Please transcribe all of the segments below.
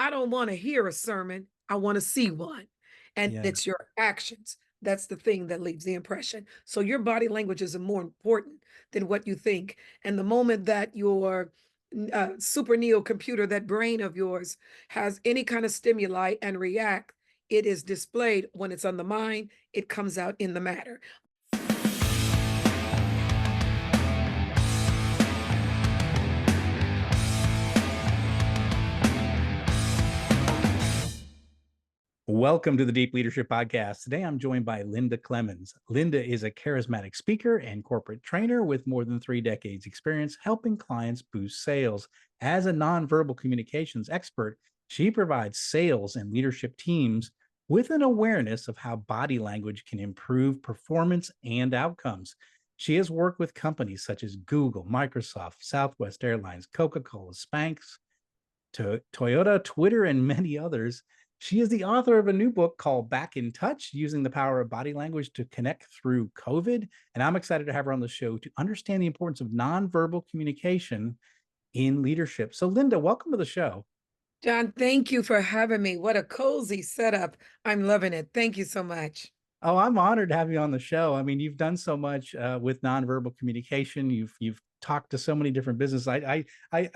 I don't want to hear a sermon. I want to see one. And Yeah. it's your actions. That's the thing that leaves the impression. So your body language is more important than what you think. And the moment that your super neo computer, that brain of yours, has any kind of stimuli and react, it is displayed when it's on the mind, it comes out in the matter. Welcome to the Deep Leadership Podcast. Today I'm joined by Linda Clemons. Linda is a charismatic speaker and corporate trainer with more than 3 decades experience helping clients boost sales. As a nonverbal communications expert, she provides sales and leadership teams with an awareness of how body language can improve performance and outcomes. She has worked with companies such as Google, Microsoft, Southwest Airlines, Coca-Cola, Spanx, Toyota, Twitter, and many others. She is the author of a new book called Back in Touch, Using the Power of Body Language to Connect Through COVID. And I'm excited to have her on the show to understand the importance of nonverbal communication in leadership. So, Linda, welcome to the show. John, thank you for having me. What a cozy setup. I'm loving it. Thank you so much. Oh, I'm honored to have you on the show. I mean, you've done so much with nonverbal communication. You've talked to so many different businesses. I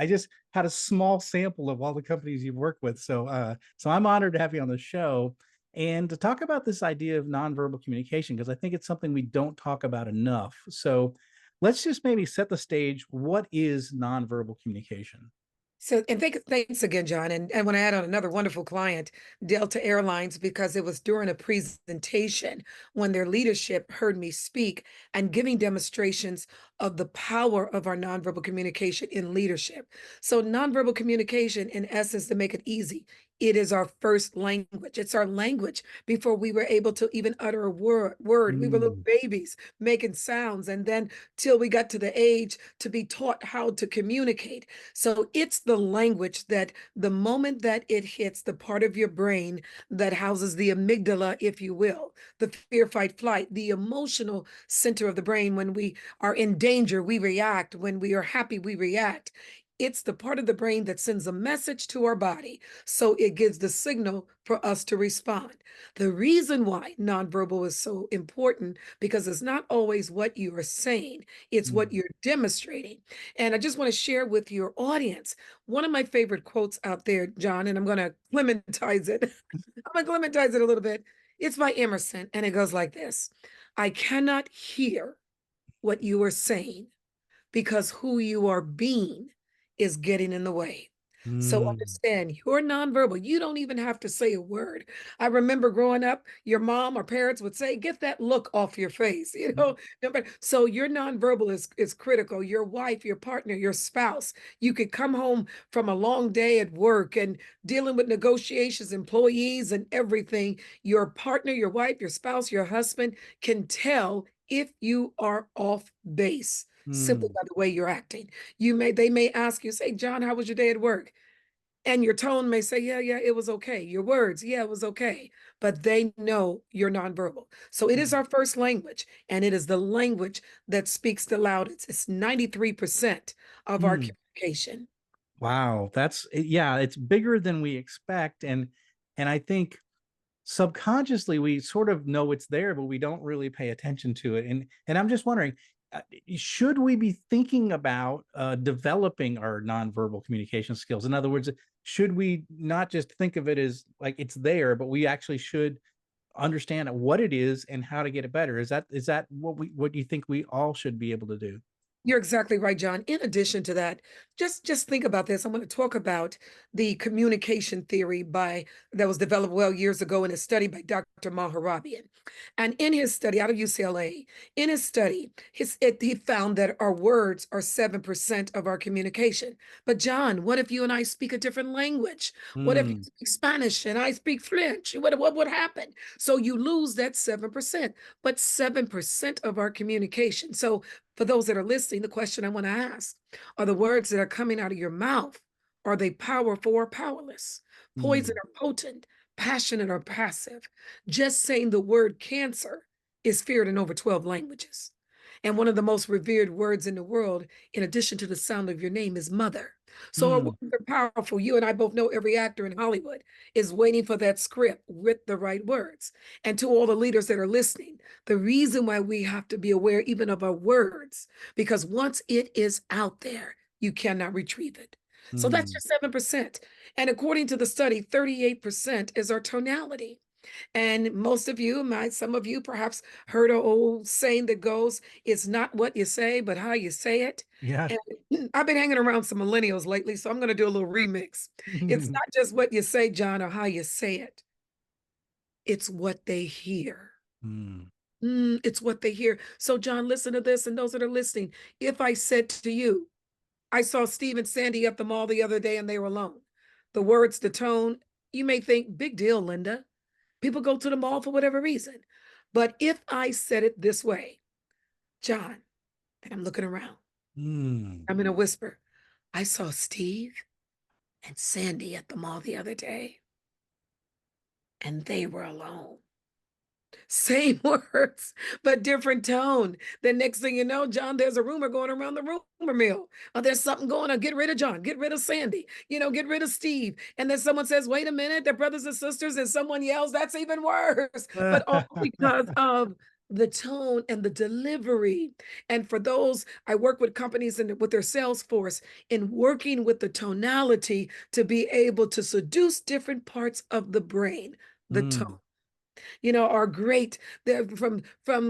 just had a small sample of all the companies you've worked with. So I'm honored to have you on the show and to talk about this idea of nonverbal communication because I think it's something we don't talk about enough. So let's just maybe set the stage. What is nonverbal communication? So, and thanks again, John. And when I had on another wonderful client, Delta Airlines, because it was during a presentation when their leadership heard me speak and giving demonstrations of the power of our nonverbal communication in leadership. So, nonverbal communication, in essence, to make it easy, it is our first language. It's our language before we were able to even utter a word. We were little Mm, babies making sounds, and then till we got to the age to be taught how to communicate. So it's the language that the moment that it hits the part of your brain that houses the amygdala, if you will, the fear, fight, flight, the emotional center of the brain, when we are in danger, we react. When we are happy, we react. It's the part of the brain that sends a message to our body. So it gives the signal for us to respond. The reason why nonverbal is so important, because it's not always what you are saying, it's what mm. you're demonstrating. And I just want to share with your audience one of my favorite quotes out there, John, and I'm going to clementize it. I'm going to clementize it a little bit. It's by Emerson, and it goes like this: I cannot hear what you are saying because who you are being is getting in the way. So Mm. understand, you're nonverbal. You don't even have to say a word. I remember growing up, your mom or parents would say, "Get that look off your face." So your nonverbal is critical. Your wife, your partner, your spouse. You could come home from a long day at work and dealing with negotiations, employees, and everything. Your partner, your wife, your spouse, your husband can tell if you are off base simply Mm. by the way you're acting. They may ask you, say, "John, how was your day at work?" And your tone may say, "Yeah, yeah, it was okay." Your words, "Yeah, it was okay." But they know you're nonverbal. So it is Mm. our first language, and it is the language that speaks the loudest. It's 93% of our Mm. communication. Wow, yeah, it's bigger than we expect, and I think subconsciously we sort of know it's there, but we don't really pay attention to it. And I'm just wondering, uh, should we be thinking about developing our nonverbal communication skills? In other words, should we not just think of it as like it's there, but we actually should understand what it is and how to get it better? Is that what you think we all should be able to do? You're exactly right, John. In addition to that, just think about this. I'm going to talk about the communication theory that was developed well years ago in a study by Dr. Maharabian. And in his study out of UCLA, in his study, he found that our words are 7% of our communication. But John, what if you and I speak a different language? What if you Mm, speak Spanish and I speak French? What would happen? So you lose that 7%, but 7% of our communication. So for those that are listening, the question I want to ask are: the words that are coming out of your mouth, are they powerful or powerless? Poison mm, or potent? Passionate or passive? Just saying the word cancer is feared in over 12 languages. And one of the most revered words in the world, in addition to the sound of your name, is mother. So our Mm, words are powerful. You and I both know every actor in Hollywood is waiting for that script with the right words. And to all the leaders that are listening, the reason why we have to be aware even of our words, because once it is out there, you cannot retrieve it. So that's mm. your 7%. And according to the study, 38% is our tonality. And most of you, some of you perhaps heard an old saying that goes, it's not what you say, but how you say it. Yeah. And I've been hanging around some millennials lately, so I'm going to do a little remix. It's not just what you say, John, or how you say it. It's what they hear. Mm, It's what they hear. So, John, listen to this, and those that are listening. If I said to you, I saw Steve and Sandy at the mall the other day and they were alone. The words, the tone, you may think, big deal, Linda. People go to the mall for whatever reason. But if I said it this way, John, and I'm looking around, mm. I'm in a whisper. I saw Steve and Sandy at the mall the other day, and they were alone. Same words, but different tone. The next thing you know, John, there's a rumor going around the rumor mill. Oh, there's something going on. Get rid of John. Get rid of Sandy. Get rid of Steve. And then someone says, wait a minute, they're brothers and sisters. And someone yells, that's even worse. But all because of the tone and the delivery. And for those, I work with companies and with their sales force in working with the tonality to be able to seduce different parts of the brain, the tone. Mm, Are great. They're from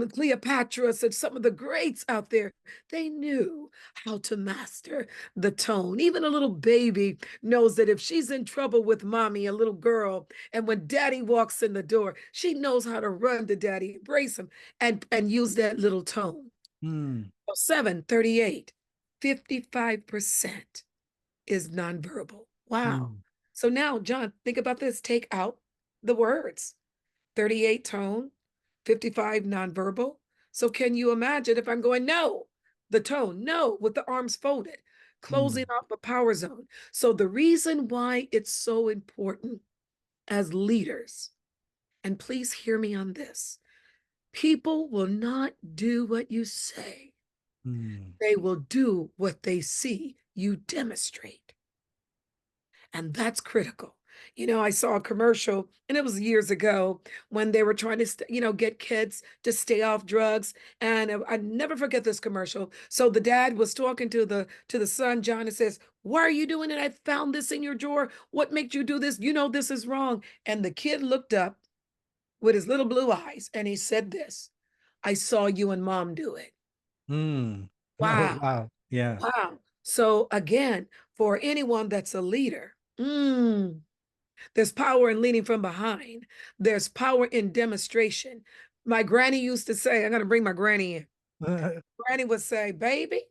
Cleopatra and some of the greats out there. They knew how to master the tone. Even a little baby knows that if she's in trouble with mommy, a little girl, and when daddy walks in the door, she knows how to run to daddy, embrace him, and use that little tone. mm, So 738, 55% is nonverbal. Wow. mm, So now, John, think about this. Take out the words. 38 tone, 55 nonverbal. So can you imagine if I'm going, no, the tone, no, with the arms folded, closing mm, off a power zone. So the reason why it's so important as leaders, and please hear me on this, people will not do what you say. mm. They will do what they see you demonstrate. And that's critical. I saw a commercial, and it was years ago when they were trying to, get kids to stay off drugs. And I never forget this commercial. So the dad was talking to the son, John, and says, "Why are you doing it? I found this in your drawer. What makes you do this? You know this is wrong." And the kid looked up with his little blue eyes, and he said this, "I saw you and mom do it." Mm. Oh, Wow. wow. Yeah. Wow. So again, for anyone that's a leader, there's power in leading from behind. There's power in demonstration. My granny used to say, I'm going to bring my granny in. Granny would say, baby,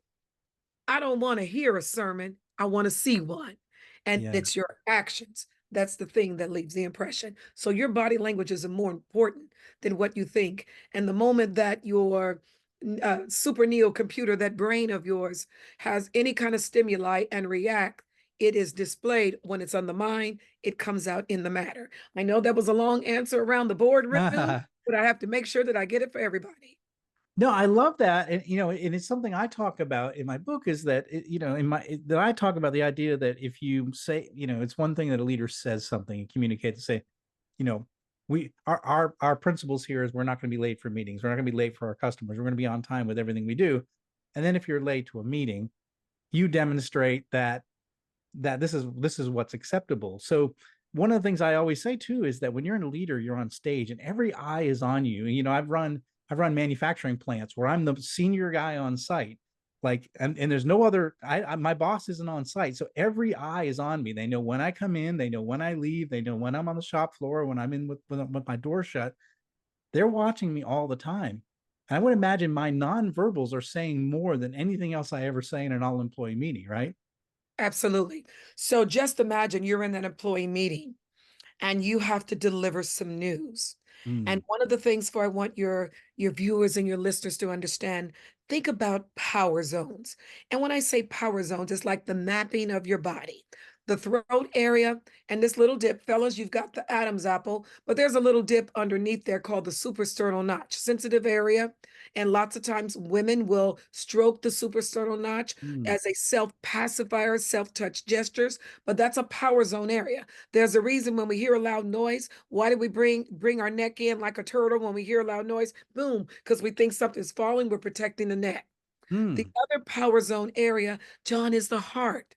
I don't want to hear a sermon. I want to see one. And Yeah. it's your actions. That's the thing that leaves the impression. So your body language is more important than what you think. And the moment that your super neo computer, that brain of yours, has any kind of stimuli and react, it is displayed when it's on the mind, it comes out in the matter. I know that was a long answer around the boardroom, but I have to make sure that I get it for everybody. No, I love that, and and it's something I talk about in my book. Is that that I talk about the idea that if you say, it's one thing that a leader says something and communicates, to say, you know, our principles here is we're not going to be late for meetings, we're not going to be late for our customers, we're going to be on time with everything we do, and then if you're late to a meeting, you demonstrate that this is what's acceptable. So one of the things I always say too is that when you're a leader, you're on stage and every eye is on you. I've run manufacturing plants where I'm the senior guy on site. Like, and there's no other, my boss isn't on site. So every eye is on me. They know when I come in, they know when I leave, they know when I'm on the shop floor, when I'm in with my door shut. They're watching me all the time. And I would imagine my nonverbals are saying more than anything else I ever say in an all employee meeting, right? Absolutely. So just imagine you're in an employee meeting and you have to deliver some news. And Mm, one of the things for I want your viewers and your listeners to understand, think about power zones. And when I say power zones, it's like the mapping of your body. the throat area, and this little dip. Fellas, you've got the Adam's apple, but there's a little dip underneath there called the suprasternal notch, sensitive area. And lots of times women will stroke the suprasternal notch Mm. as a self-pacifier, self-touch gestures, but that's a power zone area. There's a reason when we hear a loud noise, why do we bring our neck in like a turtle when we hear a loud noise? Boom, because we think something's falling, we're protecting the neck. The Mm. other power zone area, John, is the heart.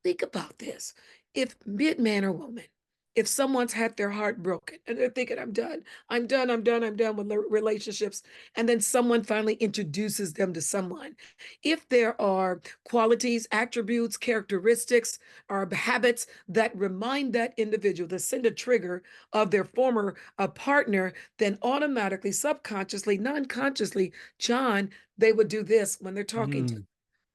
Think about this. If man or woman, if someone's had their heart broken and they're thinking, I'm done with relationships, and then someone finally introduces them to someone, if there are qualities, attributes, characteristics, or habits that remind that individual, that send a trigger of their former partner, then automatically, subconsciously, non-consciously, John, they would do this when they're talking to Mm.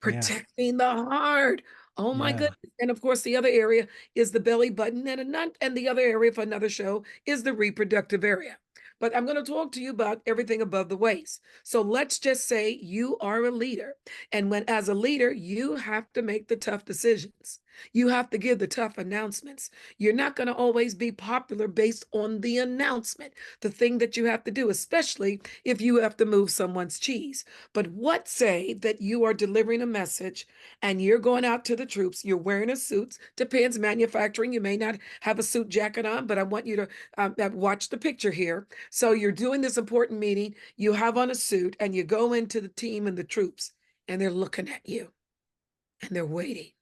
Yeah. protecting the heart. Oh my Yeah. goodness. And of course, the other area is the belly button, and the other area for another show is the reproductive area. But I'm going to talk to you about everything above the waist. So let's just say you are a leader. And when, as a leader, you have to make the tough decisions. You have to give the tough announcements. You're not going to always be popular based on the announcement, the thing that you have to do, especially if you have to move someone's cheese. But what say that you are delivering a message and you're going out to the troops, you're wearing a suit, depends manufacturing, you may not have a suit jacket on, but I want you to watch the picture here. So you're doing this important meeting, you have on a suit, and you go into the team and the troops, and they're looking at you and they're waiting.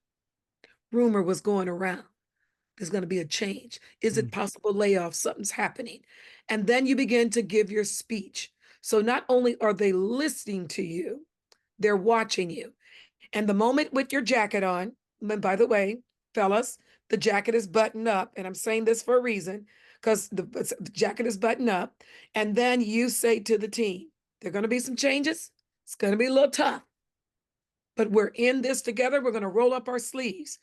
Rumor was going around. There's going to be a change. Is it Mm. possible layoff? Something's happening. And then you begin to give your speech. So not only are they listening to you, they're watching you. And the moment with your jacket on, and by the way, fellas, the jacket is buttoned up. And I'm saying this for a reason, because the jacket is buttoned up. And then you say to the team, there are going to be some changes. It's going to be a little tough, but we're in this together. We're going to roll up our sleeves.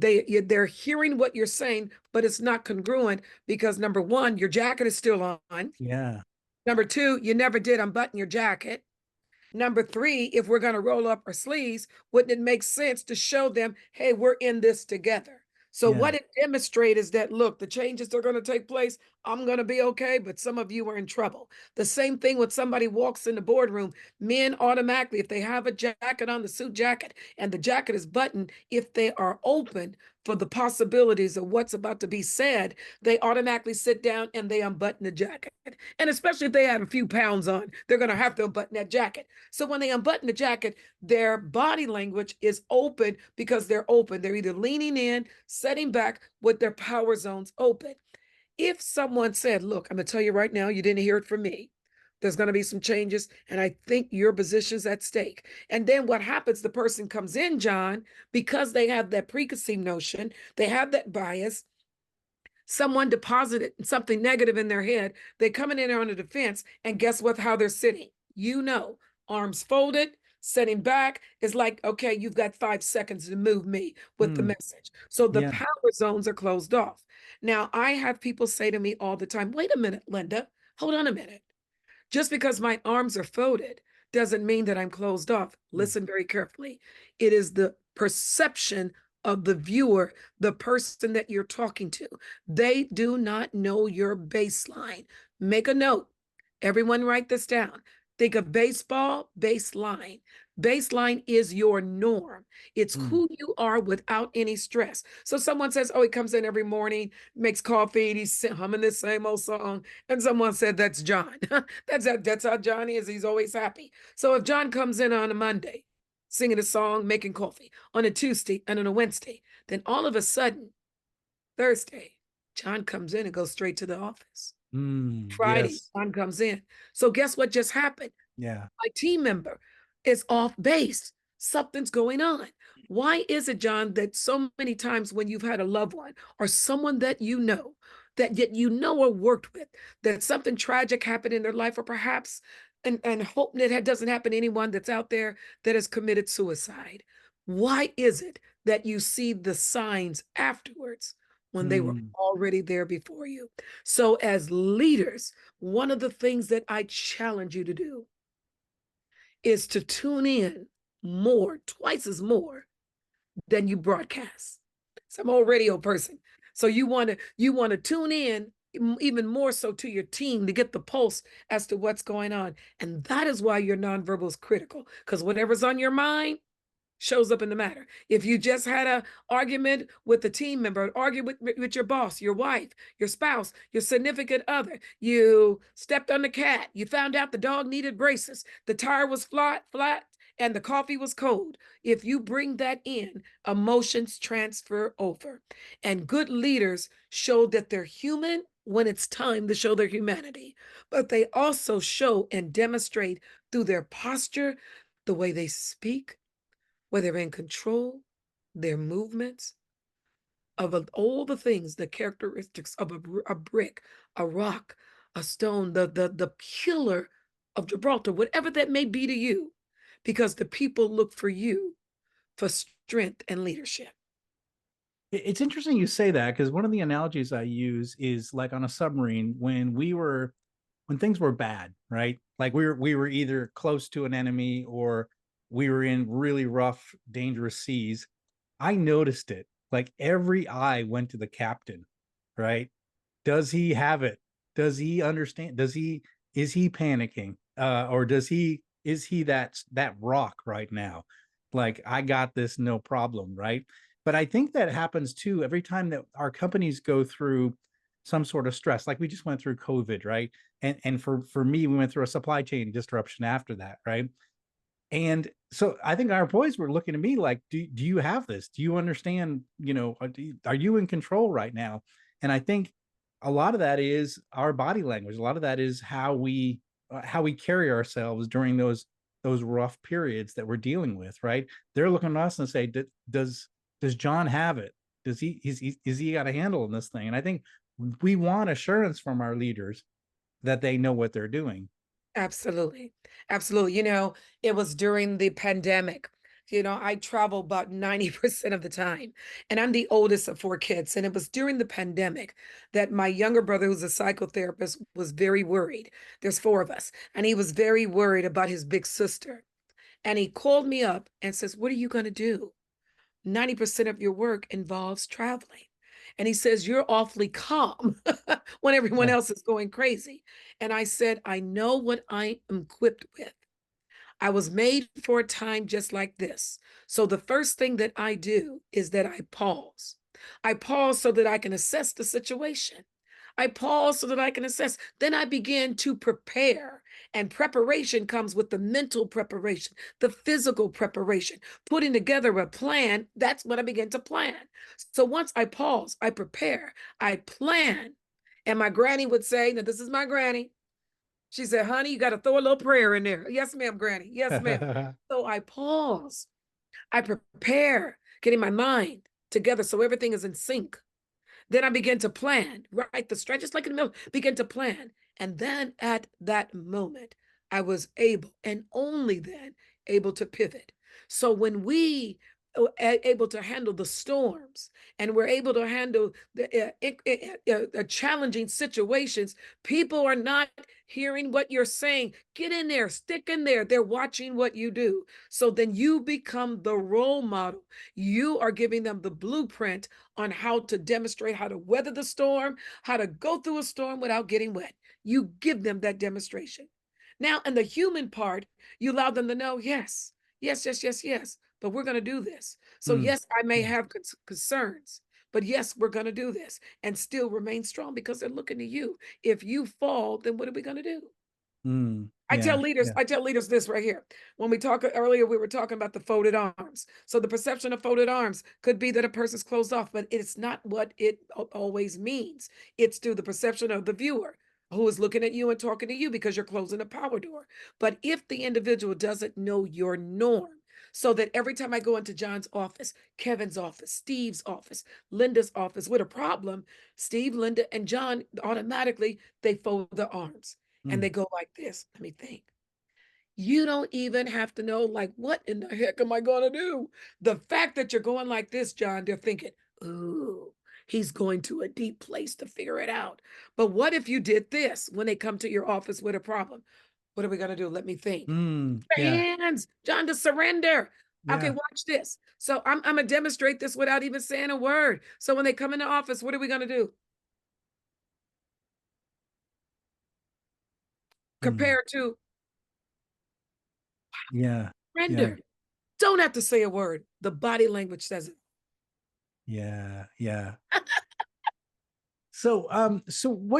They're hearing what you're saying, but it's not congruent because number one, your jacket is still on. Yeah. Number two, you never did unbutton your jacket. Number three, if we're going to roll up our sleeves, wouldn't it make sense to show them, hey, we're in this together? So Yeah. what it demonstrates is that, look, the changes are going to take place. I'm going to be okay, but some of you are in trouble. The same thing when somebody walks in the boardroom, men automatically, if they have a jacket on, the suit jacket, and the jacket is buttoned, if they are open for the possibilities of what's about to be said, they automatically sit down and they unbutton the jacket. And especially if they have a few pounds on, they're going to have to unbutton that jacket. So when they unbutton the jacket, their body language is open because they're open. They're either leaning in, setting back with their power zones open. If someone said, look, I'm going to tell you right now, you didn't hear it from me. There's going to be some changes, and I think your position's at stake. And then what happens? The person comes in, John, because they have that preconceived notion, they have that bias, someone deposited something negative in their head. They coming in on the defense, and guess what? How they're sitting. Arms folded, sitting back. It's like, okay, you've got 5 seconds to move me with the Mm. message. So the Yeah. power zones are closed off. Now, I have people say to me all the time, wait a minute, Linda, hold on a minute. Just because my arms are folded doesn't mean that I'm closed off. Mm. Listen very carefully. It is the perception of the viewer, the person that you're talking to. They do not know your baseline. Make a note. Everyone write this down. Think of baseball, baseline. Baseline is your norm. It's Mm. who you are without any stress. So someone says, oh, he comes in every morning, makes coffee, he's humming the same old song. And someone said, that's John. That's how John is. He's always happy. So if John comes in on a Monday, singing a song, making coffee, on a Tuesday and on a Wednesday, then all of a sudden, Thursday, John comes in and goes straight to the office. Mm. Friday, Yes. John comes in. So guess what just happened? Yeah. My team member is off base. Something's going on. Why is it, John, that so many times when you've had a loved one or someone that yet you know or worked with, that something tragic happened in their life, or perhaps, and hope that it doesn't happen to anyone that's out there that has committed suicide? Why is it that you see the signs afterwards when they were Mm. already there before you? So, as leaders, one of the things that I challenge you to do is to tune in more, twice as more than you broadcast. some old radio person. So you want to tune in even more so to your team to get the pulse as to what's going on. And that is why your nonverbal is critical, because whatever's on your mind shows up in the matter. If you just had a argument with a team member, argue with your boss, your wife, your spouse, your significant other, you stepped on the cat, you found out the dog needed braces, the tire was flat, and the coffee was cold. If you bring that in, emotions transfer over. And good leaders show that they're human when it's time to show their humanity, but they also show and demonstrate through their posture, the way they speak, where they're in control, their movements, all the things, the characteristics of a brick, a rock, a stone, the pillar of Gibraltar, whatever that may be to you, because the people look for you for strength and leadership. It's interesting you say that, because one of the analogies I use is like on a submarine when things were bad, right? Like we were either close to an enemy or we were in really rough, dangerous seas. I noticed it. Like every eye went to the captain, right? Does he have it? Does he understand? Is he panicking? Or is he that rock right now? Like, I got this, no problem, right? But I think that happens too every time that our companies go through some sort of stress. Like we just went through COVID, right? And for me, we went through a supply chain disruption after that, right? And so I think our employees were looking at me like, do you have this? Do you understand? Are you in control right now? And I think a lot of that is our body language. A lot of that is how we carry ourselves during those rough periods that we're dealing with. Right? They're looking at us and say, does John have it? Is he got a handle on this thing? And I think we want assurance from our leaders that they know what they're doing. Absolutely. Absolutely. It was during the pandemic. I travel about 90% of the time, and I'm the oldest of four kids. And it was during the pandemic that my younger brother, who's a psychotherapist, was very worried. There's four of us, and he was very worried about his big sister. And he called me up and says, "What are you going to do? 90% of your work involves traveling." And he says, "You're awfully calm when everyone Yeah. else is going crazy." And I said, "I know what I am equipped with. I was made for a time just like this. So the first thing that I do is that I pause. I pause so that I can assess the situation. I pause so that I can assess. Then I begin to prepare. And preparation comes with the mental preparation, the physical preparation, putting together a plan. That's when I begin to plan. So once I pause, I prepare, I plan. And my granny would say, now this is my granny. She said, "Honey, you got to throw a little prayer in there." "Yes, ma'am, Granny. Yes, ma'am." So I pause, I prepare, getting my mind together so everything is in sync. Then I begin to plan, right? The stretches like in the middle, begin to plan. And then at that moment, I was able, and only then, able to pivot. So when we are able to handle the storms and we're able to handle the challenging situations, people are not hearing what you're saying. Get in there, stick in there. They're watching what you do. So then you become the role model. You are giving them the blueprint on how to demonstrate how to weather the storm, how to go through a storm without getting wet. You give them that demonstration. Now, in the human part, you allow them to know, yes, yes, yes, yes, yes, but we're going to do this. So, Mm, yes, I may yeah. have concerns, but yes, we're going to do this and still remain strong because they're looking to you. If you fall, then what are we going to do? Yeah. Yeah. I tell leaders this right here. When we talk earlier, we were talking about the folded arms. So the perception of folded arms could be that a person's closed off, but it's not what it always means. It's through the perception of the viewer who is looking at you and talking to you because you're closing a power door. But if the individual doesn't know your norm, so that every time I go into John's office, Kevin's office, Steve's office, Linda's office with a problem, Steve, Linda, and John automatically they fold their arms and Mm, they go like this. Let me think. You don't even have to know, like, what in the heck am I going to do? The fact that you're going like this, John, they're thinking, "Ooh, he's going to a deep place to figure it out." But what if you did this when they come to your office with a problem? What are we going to do? Let me think. yeah. Hands, John, to surrender. Okay, Yeah. watch this. So I'm gonna demonstrate this without even saying a word. So when they come in the office, what are we gonna do? Mm. Compared to Yeah. Yeah. rendered. Don't have to say a word. The body language says it. Yeah. Yeah. So how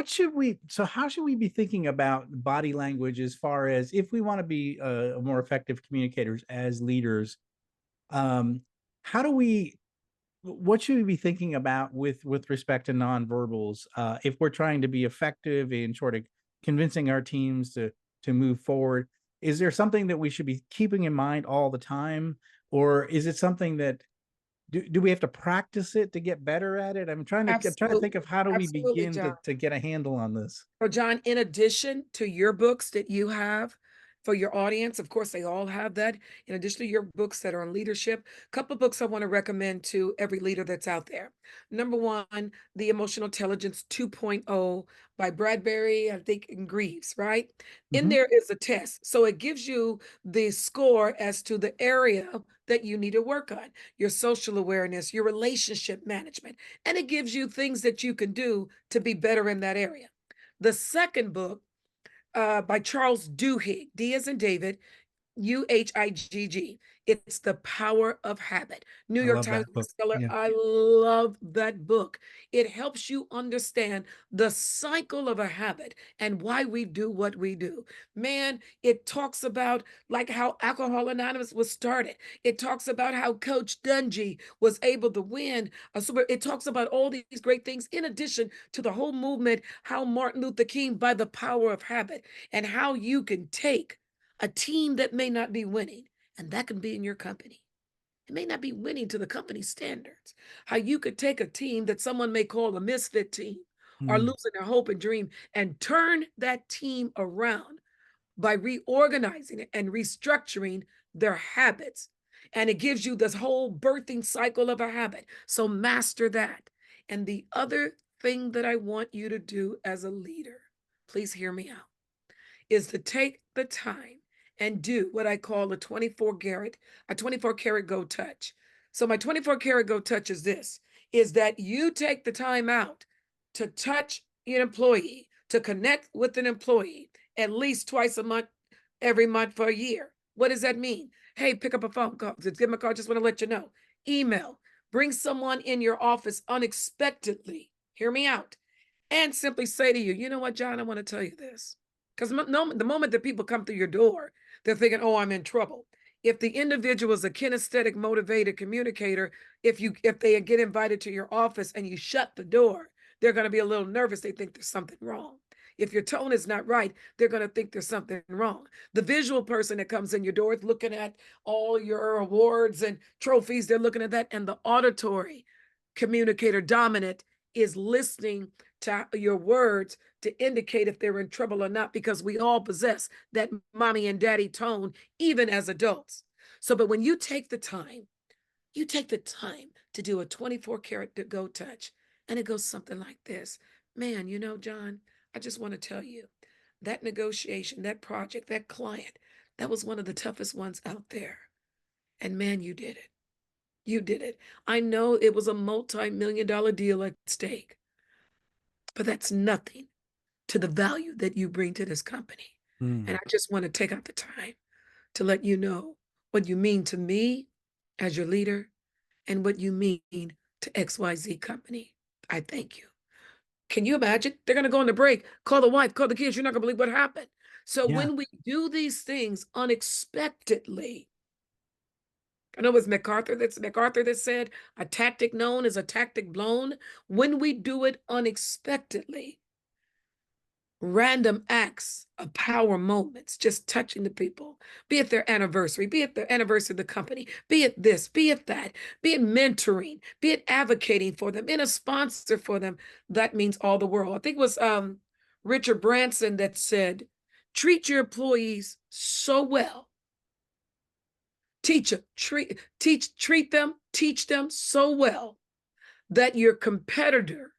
should we be thinking about body language as far as if we want to be more effective communicators as leaders? Um, how do we what should we be thinking about with respect to nonverbals if we're trying to be effective in sort of convincing our teams to move forward? Is there something that we should be keeping in mind all the time, or is it something that do we have to practice it to get better at it? I'm trying to think Absolutely. of how do we Absolutely, begin John. to get a handle on this. So, John, in addition to your books that you have for your audience, of course, they all have that. In addition to your books that are on leadership, a couple of books I want to recommend to every leader that's out there. Number one, The Emotional Intelligence 2.0 by Bradbury, I think, and Greaves, right? In Hmm. there is a test. So it gives you the score as to the area that you need to work on, your social awareness, your relationship management, and it gives you things that you can do to be better in that area. The second book by Charles Duhigg, D as in David, Uhigg. It's The Power of Habit. New I York love Times that book. bestseller. Yeah. I love that book. It helps you understand the cycle of a habit and why we do what we do. Man, it talks about like how Alcohol Anonymous was started. It talks about how Coach Dungy was able to win a super. It talks about all these great things in addition to the whole movement, how Martin Luther King by the power of habit and how you can take a team that may not be winning, and that can be in your company. It may not be winning to the company standards. How you could take a team that someone may call a misfit team or Mm. losing their hope and dream and turn that team around by reorganizing it and restructuring their habits. And it gives you this whole birthing cycle of a habit. So master that. And the other thing that I want you to do as a leader, please hear me out, is to take the time and do what I call a 24 karat go touch. So my 24 karat go touch is this, is that you take the time out to touch an employee, to connect with an employee at least twice a month, every month for a year. What does that mean? Hey, pick up a phone call. Just give them a call. Just want to let you know. Email. Bring someone in your office unexpectedly. Hear me out. And simply say to you, you know what, John, I want to tell you this. Because the moment that people come through your door, they're thinking, oh, I'm in trouble. If the individual is a kinesthetic, motivated communicator, if they get invited to your office and you shut the door, they're going to be a little nervous. They think there's something wrong. If your tone is not right, they're going to think there's something wrong. The visual person that comes in your door is looking at all your awards and trophies. They're looking at that. And the auditory communicator dominant is listening to your words to indicate if they're in trouble or not, because we all possess that mommy and daddy tone, even as adults. So, but when you take the time to do a 24 karat to go touch, and it goes something like this. Man, you know, John, I just want to tell you that negotiation, that project, that client, that was one of the toughest ones out there. And man, you did it. You did it. I know it was a multi-million-dollar deal at stake, but that's nothing to the value that you bring to this company. And Mm. I just want to take out the time to let you know what you mean to me as your leader and what you mean to XYZ company. I thank you. Can you imagine? They're going to go on the break, call the wife, call the kids. You're not going to believe what happened. So Yeah. when we do these things unexpectedly, I know it was MacArthur that said a tactic known is a tactic blown. When we do it unexpectedly, random acts of power moments, just touching the people, be it their anniversary, be it the anniversary of the company, be it this, be it that, be it mentoring, be it advocating for them, being a sponsor for them. That means all the world. I think it was Richard Branson that said, treat your employees so well. Teach them so well that your competitor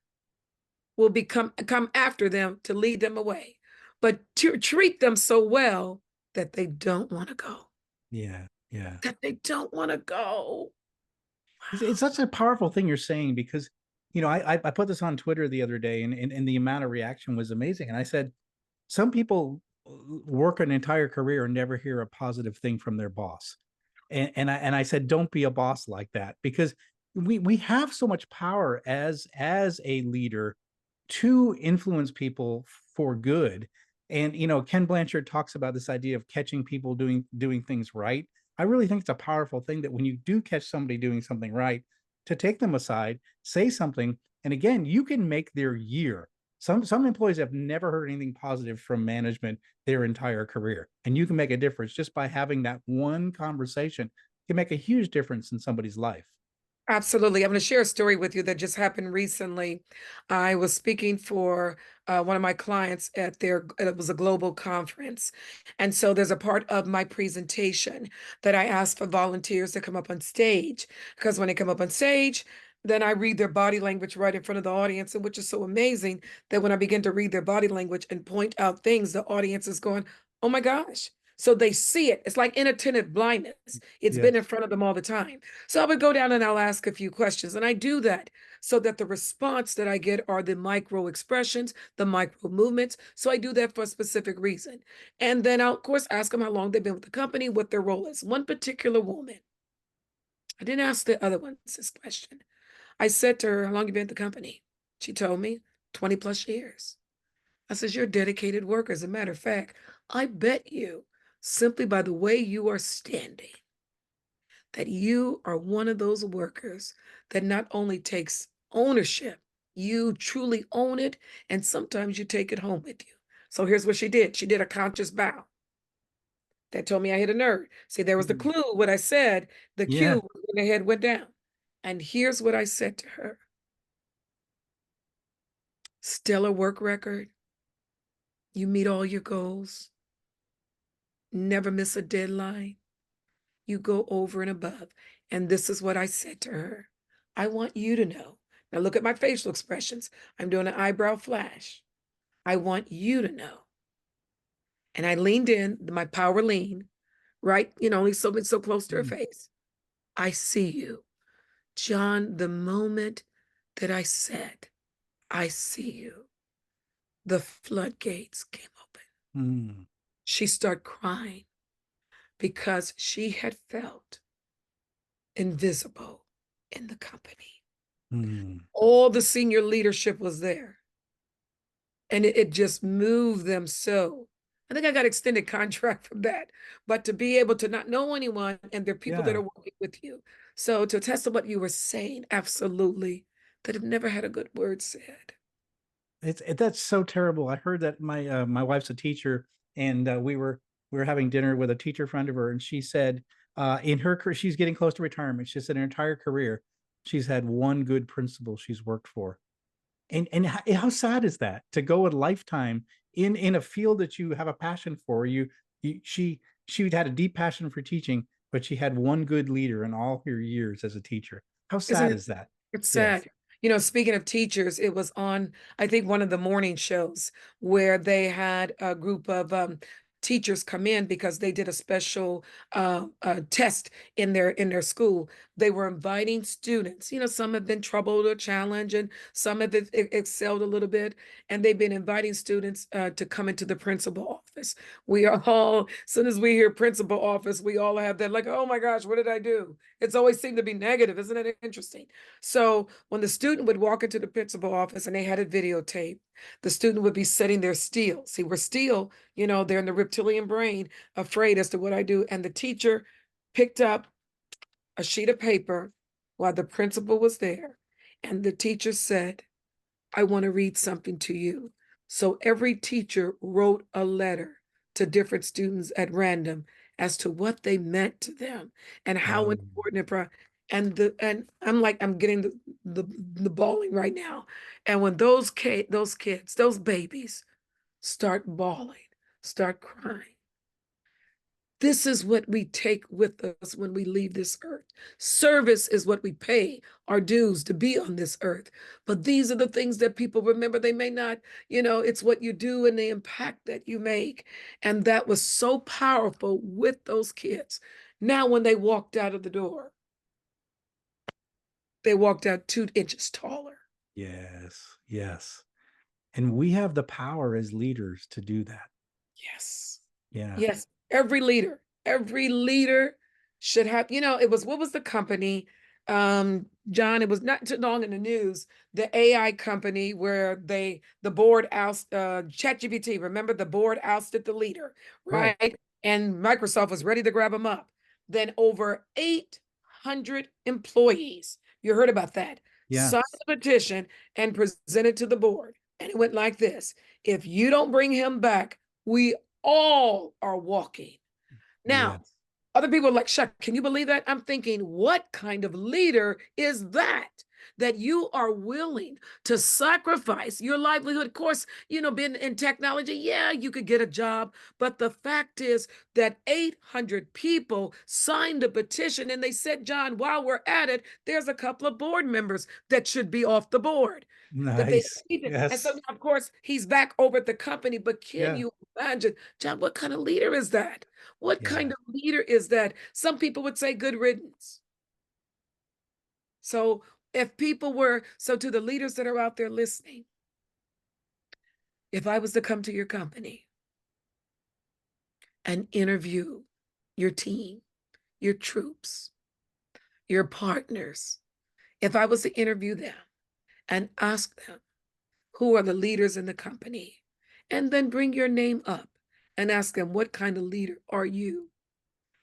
will come after them to lead them away, but to treat them so well that they don't want to go. Yeah. Yeah. that they don't want to go. It's such a powerful thing you're saying because, I put this on Twitter the other day, and the amount of reaction was amazing. And I said, some people work an entire career and never hear a positive thing from their boss. And I said, don't be a boss like that, because we have so much power as a leader to influence people for good. And Ken Blanchard talks about this idea of catching people doing things right. I really think it's a powerful thing that when you do catch somebody doing something right, to take them aside, say something, and again, you can make their year. Some employees have never heard anything positive from management their entire career, and you can make a difference just by having that one conversation. It can make a huge difference in somebody's life. Absolutely. I'm going to share a story with you that just happened recently. I was speaking for one of my clients at it was a global conference. And so there's a part of my presentation that I asked for volunteers to come up on stage, because when they come up on stage, then I read their body language right in front of the audience, and which is so amazing that when I begin to read their body language and point out things, the audience is going, oh my gosh. So they see it. It's like inattentive blindness. It's been in Yes. front of them all the time. So I would go down and I'll ask a few questions. And I do that so that the response that I get are the micro expressions, the micro movements. So I do that for a specific reason. And then I'll, of course, ask them how long they've been with the company, what their role is. One particular woman, I didn't ask the other ones this question. I said to her, how long you been at the company? She told me 20 plus years. I said, you're a dedicated worker. As a matter of fact, I bet you, simply by the way you are standing, that you are one of those workers that not only takes ownership, you truly own it, and sometimes you take it home with you. So here's what she did. She did a conscious bow. That told me I hit a nerve. See, there was the Mm. clue, what I said, the cue Yeah. was when the head went down. And here's what I said to her. Stellar work record. You meet all your goals. Never miss a deadline. You go over and above. And this is what I said to her. I want you to know. Now look at my facial expressions. I'm doing an eyebrow flash. I want you to know. And I leaned in, my power lean, right? Only so close to her Mm. face. I see you. John, the moment that I said, I see you, the floodgates came open. Mm. She started crying because she had felt invisible in the company. Mm. All the senior leadership was there, and it just moved them so. I think I got extended contract from that, but to be able to not know anyone and there are people that Yeah. are working with you. So to attest to what you were saying, absolutely, that have never had a good word said. That's so terrible. I heard that my wife's a teacher, and we were having dinner with a teacher friend of her, and she said in her career she's getting close to retirement. She said in her entire career she's had one good principal she's worked for. And how sad is that, to go a lifetime in a field that you have a passion for? She had a deep passion for teaching, but she had one good leader in all her years as a teacher. How Isn't sad it? is that? It's Yes. sad. Speaking of teachers, it was on, I think, one of the morning shows where they had a group of teachers come in because they did a special test in their school. They were inviting students. Some have been troubled or challenged, and some have excelled a little bit. And they've been inviting students to come into the principal office. We are all, as soon as we hear principal office, we all have that like, oh my gosh, what did I do? It's always seemed to be negative. Isn't it interesting? So when the student would walk into the principal office and they had it videotaped, the student would be setting their still. See, we're still, they're in the reptilian brain, afraid as to what I do. And the teacher picked up a sheet of paper while the principal was there. And the teacher said, I want to read something to you. So every teacher wrote a letter to different students at random as to what they meant to them and how Oh. important and I'm like I'm getting the bawling right now. And when those kids, those babies start bawling, start crying, this is what we take with us when we leave this earth. Service is what we pay our dues to be on this earth. But these are the things that people remember. They may not, it's what you do and the impact that you make. And that was so powerful with those kids. Now, when they walked out of the door, they walked out 2 inches taller. Yes. Yes. And we have the power as leaders to do that. Yes. Yeah. Yes. Every leader should have, it was, what was the company? John, it was not too long in the news, the AI company where the board ousted, ChatGPT, remember the board ousted the leader, Right. right? And Microsoft was ready to grab him up. Then over 800 employees, you heard about that, signed Yes. the petition and presented to the board. And it went like this: if you don't bring him back, we all are walking. Now, Yes. other people are like, Shuck, can you believe that? I'm thinking, what kind of leader is that? That you are willing to sacrifice your livelihood. Of course, being in technology, yeah, you could get a job. But the fact is that 800 people signed a petition and they said, John, while we're at it, there's a couple of board members that should be off the board. That they Nice. even, and so Yes. now, of course, he's back over at the company. But can Yeah. you imagine, John, what kind of leader is that? What kind Yeah. of leader is that? Some people would say good riddance. So so to the leaders that are out there listening, if I was to come to your company and interview your team, your troops, your partners, if I was to interview them and ask them who are the leaders in the company, and then bring your name up and ask them, what kind of leader are you?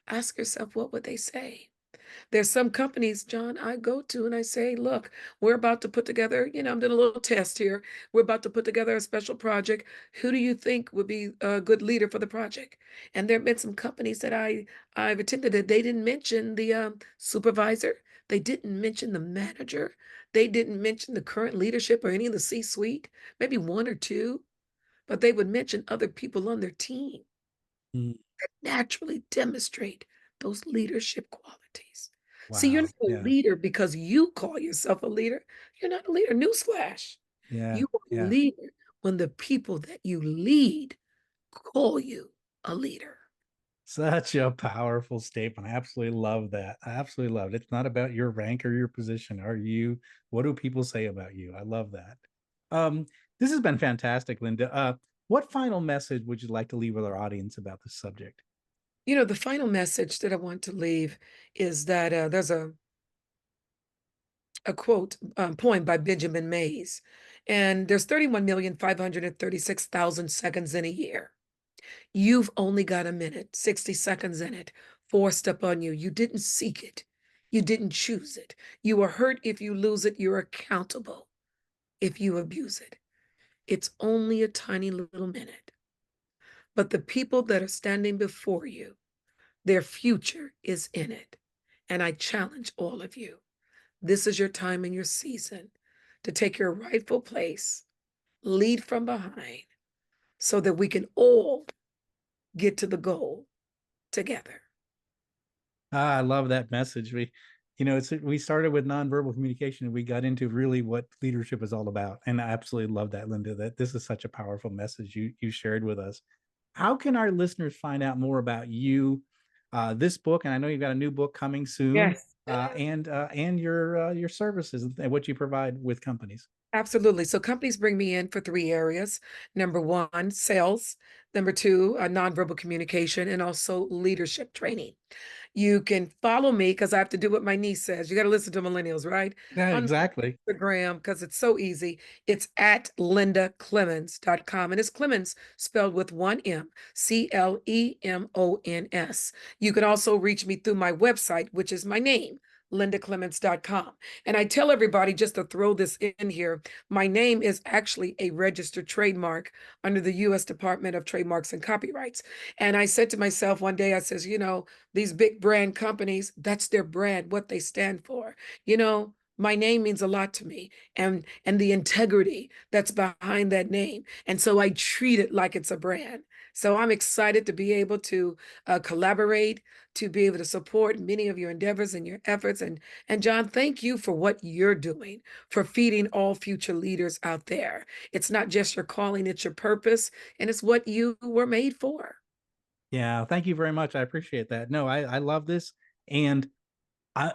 Ask yourself, what would they say? There's some companies, John, I go to and I say, look, we're about to put together, I'm doing a little test here. We're about to put together a special project. Who do you think would be a good leader for the project? And there have been some companies that I've attended that they didn't mention the supervisor. They didn't mention the manager. They didn't mention the current leadership or any of the C-suite, maybe one or two, but they would mention other people on their team Mm. that naturally demonstrate those leadership qualities. See, you're not Wow. a Yeah. leader because you call yourself a leader. You're not a leader. Newsflash. Yeah. You are a Yeah. leader when the people that you lead call you a leader. Such a powerful statement. I absolutely love that. I absolutely love it. It's not about your rank or your position. Are you, what do people say about you? I love that. Um, this has been fantastic, Linda. What final message would you like to leave with our audience about this subject? The final message that I want to leave is that there's a quote poem by Benjamin Mays, and there's 31,536,000 seconds in a year. You've only got a minute, 60 seconds in it, forced upon you. You didn't seek it. You didn't choose it. You are hurt if you lose it. You're accountable if you abuse it. It's only a tiny little minute. But the people that are standing before you, their future is in it. And I challenge all of you. This is your time and your season to take your rightful place, lead from behind, so that we can all get to the goal together. I love that message. We started with nonverbal communication and we got into really what leadership is all about. And I absolutely love that, Linda, that this is such a powerful message you shared with us. How can our listeners find out more about you, this book, and I know you've got a new book coming soon, Yes. and your services and what you provide with companies? Absolutely. So companies bring me in for 3 areas. Number one, sales. Number two, nonverbal communication, and also leadership training. You can follow me because I have to do what my niece says. You got to listen to millennials, right? Yeah, On exactly. Instagram, because it's so easy. It's at lindaclemons.com. And it's Clemons spelled with one M, Clemons. You can also reach me through my website, which is my name, lindaclemons.com. And I tell everybody, just to throw this in here, my name is actually a registered trademark under the U.S. Department of Trademarks and Copyrights. And I said to myself one day, I says, these big brand companies, that's their brand, what they stand for. My name means a lot to me, and the integrity that's behind that name. And so I treat it like it's a brand. So I'm excited to be able to collaborate, to be able to support many of your endeavors and your efforts. And John, thank you for what you're doing for feeding all future leaders out there. It's not just your calling, it's your purpose, and it's what you were made for. Yeah, thank you very much. I appreciate that. No, I love this. And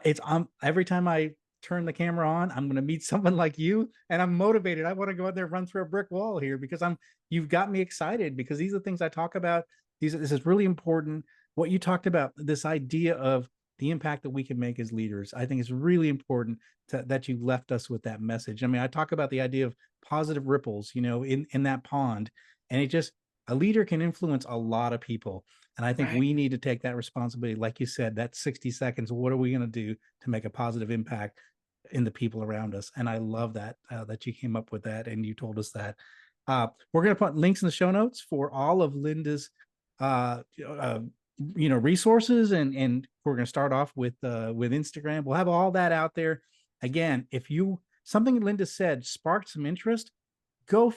it's every time I turn the camera on, I'm going to meet someone like you, and I'm motivated. I want to go out there and run through a brick wall here because you've got me excited because these are the things I talk about. This is really important. What you talked about, this idea of the impact that we can make as leaders, I think is really important that you left us with that message. I mean, I talk about the idea of positive ripples, in that pond, and a leader can influence a lot of people. And I think Right. we need to take that responsibility. Like you said, that 60 seconds, what are we going to do to make a positive impact in the people around us? And I love that you came up with that and you told us that. We're going to put links in the show notes for all of Linda's, resources. And we're going to start off with Instagram. We'll have all that out there. Again, if something Linda said sparked some interest, go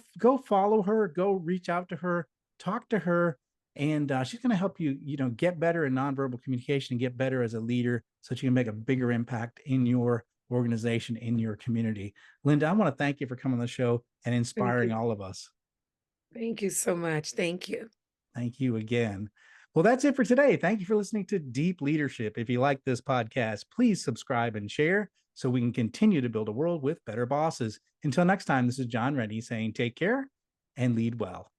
follow her, go reach out to her, talk to her, and she's going to help you get better in nonverbal communication and get better as a leader so that you can make a bigger impact in your organization, in your community. Linda, I want to thank you for coming on the show and Thank inspiring you. all of us. Thank you so much. Thank you. Thank you again. Well, that's it for today. Thank you for listening to Deep Leadership. If you like this podcast, please subscribe and share so we can continue to build a world with better bosses. Until next time, this is John Reddy saying take care and lead well.